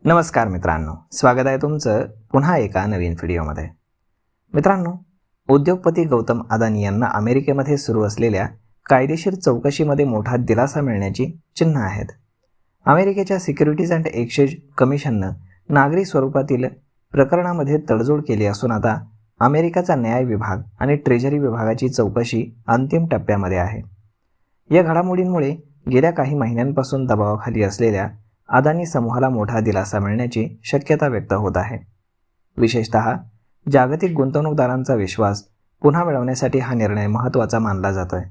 नमस्कार मित्रांनो, स्वागत आहे तुमचं पुन्हा एका नवीन व्हिडिओमध्ये. मित्रांनो, उद्योगपती गौतम अदानी यांना अमेरिकेमध्ये सुरू असलेल्या कायदेशीर चौकशीमध्ये मोठा दिलासा मिळण्याची चिन्ह आहेत. अमेरिकेच्या सिक्युरिटीज अँड एक्सचेंज कमिशननं नागरी स्वरूपातील प्रकरणामध्ये तडजोड केली असून आता अमेरिकेचा न्याय विभाग आणि ट्रेझरी विभागाची चौकशी अंतिम टप्प्यामध्ये आहे. या घडामोडींमुळे गेल्या काही महिन्यांपासून दबावाखाली असलेल्या अदानी समूहाला मोठा दिलासा मिळण्याची शक्यता व्यक्त होत आहे. विशेषतः जागतिक गुंतवणूकदारांचा विश्वास पुन्हा मिळवण्यासाठी हा निर्णय महत्त्वाचा मानला जातोय.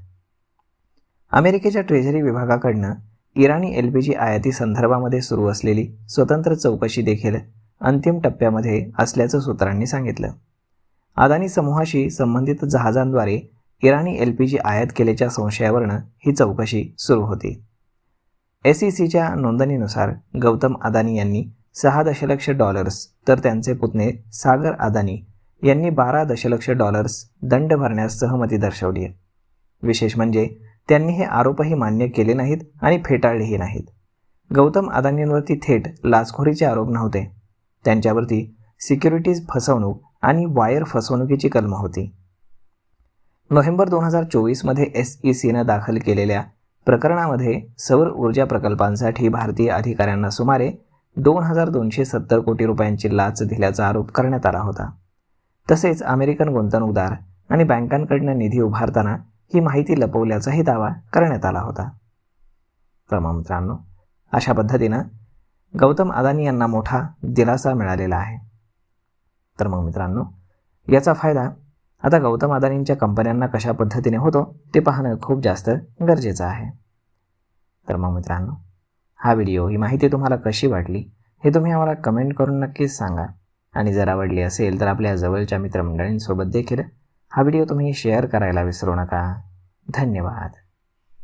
अमेरिकेच्या ट्रेझरी विभागाकडनं इराणी LPG आयाती संदर्भामध्ये सुरू असलेली स्वतंत्र चौकशी देखील अंतिम टप्प्यामध्ये असल्याचं सूत्रांनी सांगितलं. अदानी समूहाशी संबंधित जहाजांद्वारे इराणी LPG आयात केल्याच्या संशयावरून ही चौकशी सुरू होती. SECच्या नोंदणीनुसार गौतम अदानी यांनी $6 दशलक्ष तर त्यांचे पुतणे सागर अदानी यांनी $12 दशलक्ष दंड भरण्यास सहमती दर्शवली आहे. विशेष म्हणजे त्यांनी हे आरोपही मान्य केले नाहीत आणि फेटाळलेही नाहीत. गौतम अदानींवरती थेट लाचखोरीचे आरोप नव्हते. त्यांच्यावरती सिक्युरिटीज फसवणूक आणि वायर फसवणुकीची कलमं होती. नोव्हेंबर 2024मध्ये SECनं दाखल केलेल्या प्रकरणामध्ये सौर ऊर्जा प्रकल्पांसाठी भारतीय अधिकाऱ्यांना सुमारे 2270 कोटी रुपयांची लाच दिल्याचा आरोप करण्यात आला होता. तसेच अमेरिकन गुंतवणूकदार आणि बँकांकडून निधी उभारताना ही माहिती लपवल्याचाही दावा करण्यात आला होता. तर मग मित्रांनो, अशा पद्धतीनं गौतम अदानी यांना मोठा दिलासा मिळालेला आहे. तर मग मित्रांनो, याचा फायदा आता गौतम अदानींच्या कंपन्यांना कशा पद्धतीने होतो ते पाहणं खूप जास्त गरजेचं आहे. तर मग मित्रांनो, हा व्हिडिओ, ही माहिती तुम्हाला कशी वाटली हे तुम्ही आम्हाला कमेंट करून नक्कीच सांगा. आणि जर आवडली असेल तर आपल्या जवळच्या मित्रमंडळींसोबत देखील हा व्हिडिओ तुम्ही शेअर करायला विसरू नका. धन्यवाद.